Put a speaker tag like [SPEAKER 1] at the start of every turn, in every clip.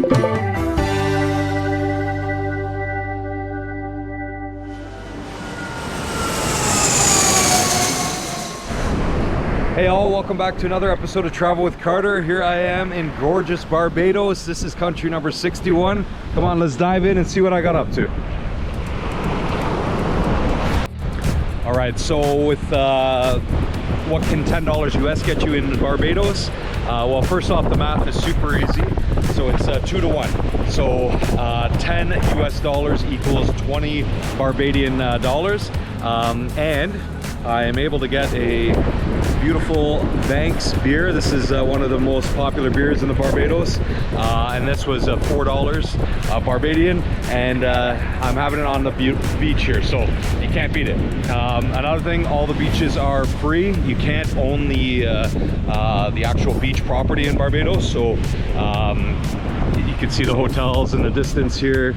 [SPEAKER 1] Hey all, welcome back to another episode of Travel with Carter. Here I am in gorgeous Barbados. This is country number 61. Come on, let's dive in and see what I got up to. All right, so with what can $10 US get you in Barbados? Well, first off, the math is super easy. So it's 2 to 1. So 10 US dollars equals 20 Barbadian dollars. And I am able to get a beautiful Banks beer. This is one of the most popular beers in the Barbados, and this was $4 Barbadian, and I'm having it on the beach here, so you can't beat it. Another thing, all the beaches are free. You can't own the actual beach property in Barbados, so you can see the hotels in the distance here.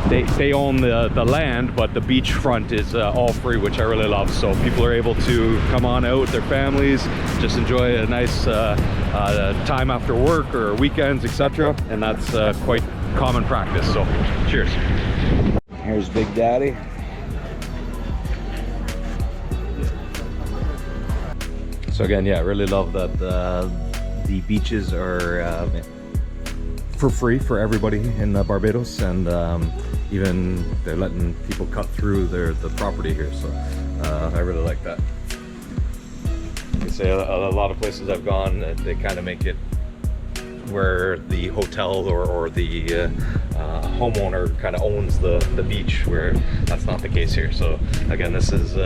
[SPEAKER 1] They own the land, but the beachfront is all free, which I really love. So people are able to come on out with their families, just enjoy a nice time after work or weekends, etc. And that's quite common practice. So cheers. Here's Big Daddy. So again, yeah, I really love that the beaches are for free for everybody in Barbados, and even they're letting people cut through the property here, so I really like that. Like I say, a lot of places I've gone, they kind of make it where the hotel or the homeowner kind of owns the beach, where that's not the case here. So again, this is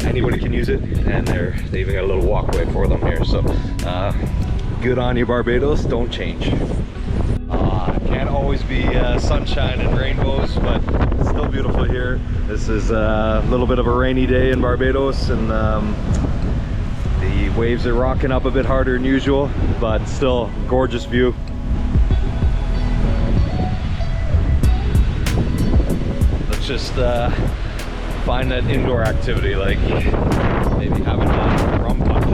[SPEAKER 1] anybody can use it, and they even got a little walkway for them here. So good on you, Barbados. Don't change. Can't always be sunshine and rainbows, but it's still beautiful here. This is a little bit of a rainy day in Barbados, and the waves are rocking up a bit harder than usual, but still gorgeous view. Let's just find that indoor activity, like maybe having a rum punch.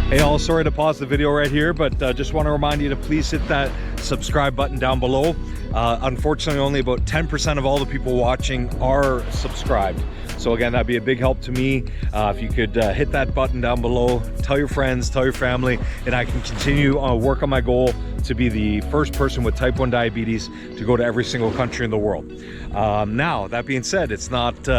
[SPEAKER 1] Hey all, sorry to pause the video right here, but just want to remind you to please hit that subscribe button down below. Unfortunately, only about 10% of all the people watching are subscribed. So again, that'd be a big help to me. If you could hit that button down below, tell your friends, tell your family, and I can continue work on my goal to be the first person with type 1 diabetes to go to every single country in the world. Now, that being said, it's not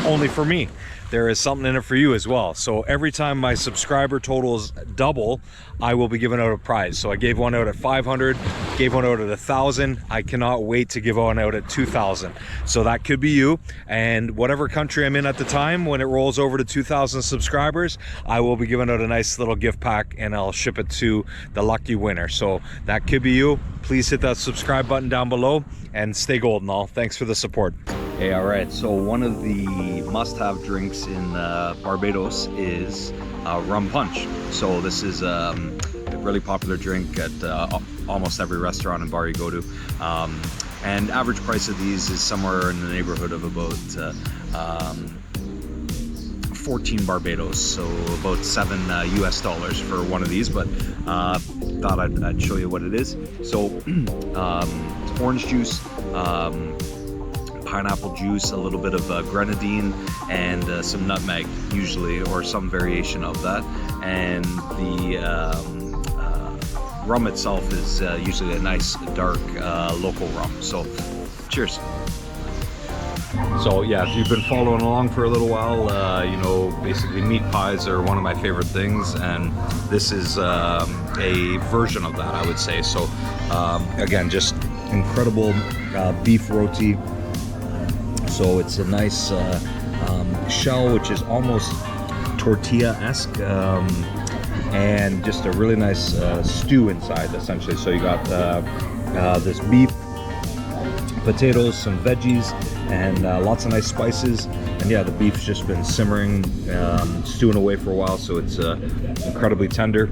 [SPEAKER 1] only for me. There is something in it for you as well. So every time my subscriber totals double, I will be giving out a prize. So I gave one out at 500, gave one out at 1,000. I cannot wait to give one out at 2,000. So that could be you. And whatever country I'm in at the time, when it rolls over to 2,000 subscribers, I will be giving out a nice little gift pack, and I'll ship it to the lucky winner. So that could be you. Please hit that subscribe button down below and stay golden all. Thanks for the support. Hey, all right, so one of the must-have drinks in Barbados is Rum Punch. So this is a really popular drink at almost every restaurant and bar you go to. And average price of these is somewhere in the neighborhood of about 14 Barbados, so about 7 US dollars for one of these, but thought I'd show you what it is. So it's orange juice, pineapple juice, a little bit of grenadine, and some nutmeg usually, or some variation of that. And the rum itself is usually a nice dark local rum. So cheers. So yeah, if you've been following along for a little while, you know, basically meat pies are one of my favorite things, and this is a version of that, I would say. So again, just incredible beef roti. So it's a nice shell, which is almost tortilla-esque, and just a really nice stew inside, essentially. So you got this beef, potatoes, some veggies, and lots of nice spices. And yeah, the beef's just been simmering, stewing away for a while, so it's incredibly tender.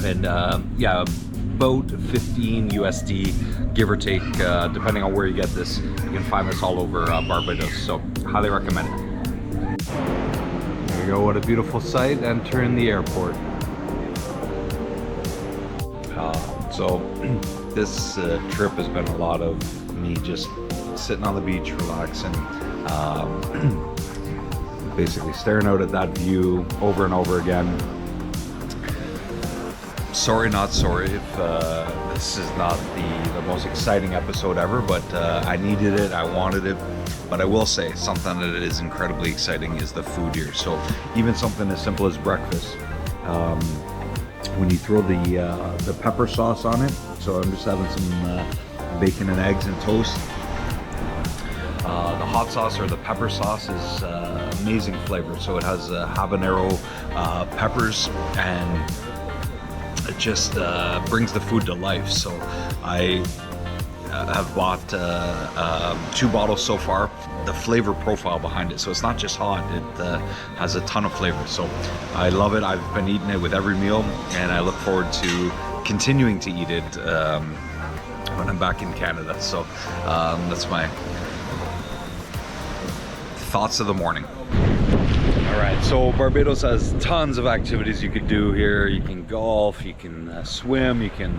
[SPEAKER 1] And yeah, about 15 USD, give or take, depending on where you get this. You can find this all over Barbados, so highly recommend it. There we go, what a beautiful sight, entering the airport. So this trip has been a lot of me just sitting on the beach, relaxing, basically staring out at that view over and over again. Sorry, not sorry if this is not the most exciting episode ever, but I needed it, I wanted it. But I will say something that is incredibly exciting is the food here. So even something as simple as breakfast, when you throw the pepper sauce on it. So I'm just having some bacon and eggs and toast. The hot sauce or the pepper sauce is amazing flavor. So it has habanero peppers, and it just brings the food to life. So I have bought 2 bottles so far. The flavor profile behind it, so it's not just hot, it has a ton of flavor. So I love it. I've been eating it with every meal, and I look forward to continuing to eat it when I'm back in Canada. So that's my thoughts of the morning. All right, so Barbados has tons of activities you could do here. You can golf, you can swim, you can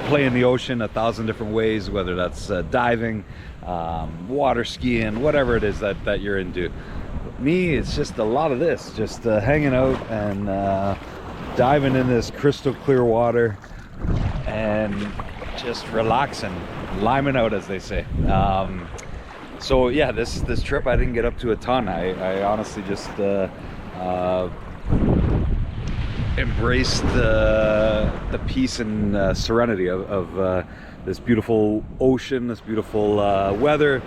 [SPEAKER 1] play in the ocean 1,000 different ways, whether that's diving, water skiing, whatever it is that you're into. Me, it's just a lot of this, just hanging out and diving in this crystal clear water and just relaxing, liming out, as they say. So yeah, this trip I didn't get up to a ton. I honestly just embraced the peace and serenity of this beautiful ocean, this beautiful weather,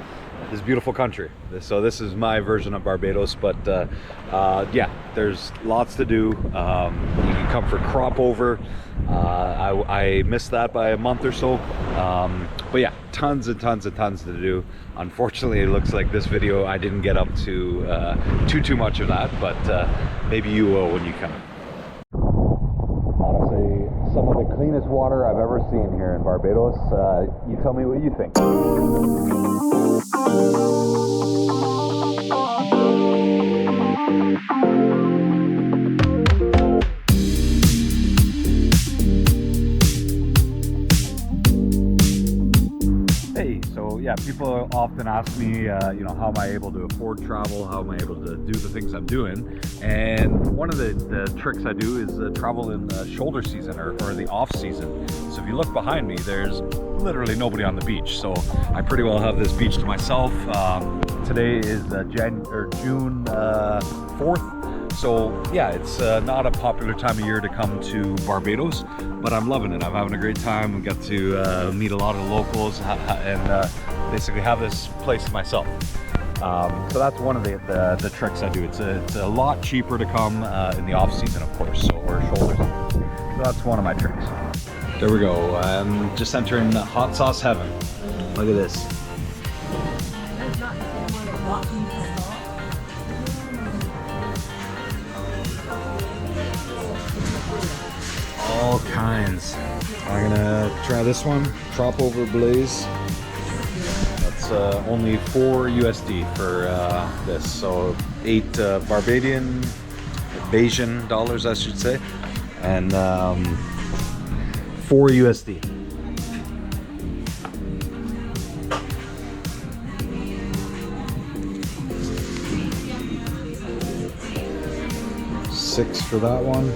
[SPEAKER 1] this beautiful country. So this is my version of Barbados, but yeah, there's lots to do. You can come for crop over. I missed that by a month or so, but yeah, tons and tons and tons to do. Unfortunately, it looks like this video I didn't get up to too much of that, but maybe you will when you come. Honestly, some of the cleanest water I've ever seen here in Barbados. You tell me what you think. So yeah, people often ask me, you know, how am I able to afford travel? How am I able to do the things I'm doing? And one of the tricks I do is travel in the shoulder season or the off season. So if you look behind me, there's literally nobody on the beach. So I pretty well have this beach to myself. Today is June 4th. So yeah, it's not a popular time of year to come to Barbados, but I'm loving it. I'm having a great time. We got to meet a lot of locals and basically have this place to myself. So that's one of the tricks I do. It's a lot cheaper to come in the off season, of course, or shoulder season. So that's one of my tricks. There we go. I'm just entering hot sauce heaven. Look at this. All kinds. I'm gonna try this one, Trop Over Blaze. That's only 4 USD for this, so 8 Barbadian dollars, I should say, and 4 USD. $6 for that one.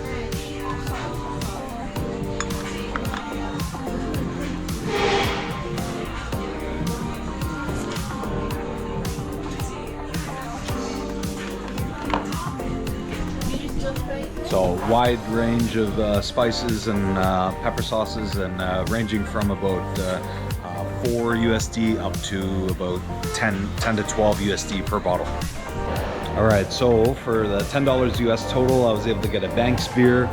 [SPEAKER 1] So wide range of spices and pepper sauces, and ranging from about 4 USD up to about 10 to 12 USD per bottle. All right, so for the $10 US total, I was able to get a Banks beer,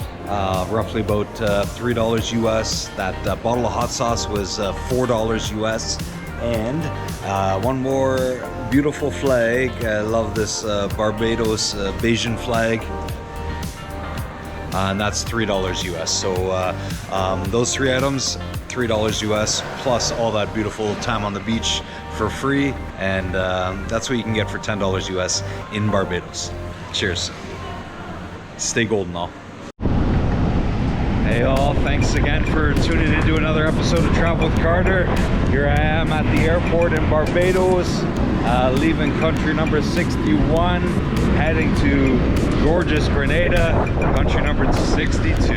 [SPEAKER 1] roughly about $3 US. That bottle of hot sauce was $4 US. And one more beautiful flag. I love this Barbados Bajan flag. And that's $3 US. So those 3 items, $3 US, plus all that beautiful time on the beach for free. And that's what you can get for $10 US in Barbados. Cheers. Stay golden, all. Hey all, thanks again for tuning in to another episode of Travel with Carter. Here I am at the airport in Barbados, leaving country number 61, heading to gorgeous Grenada, country number 62.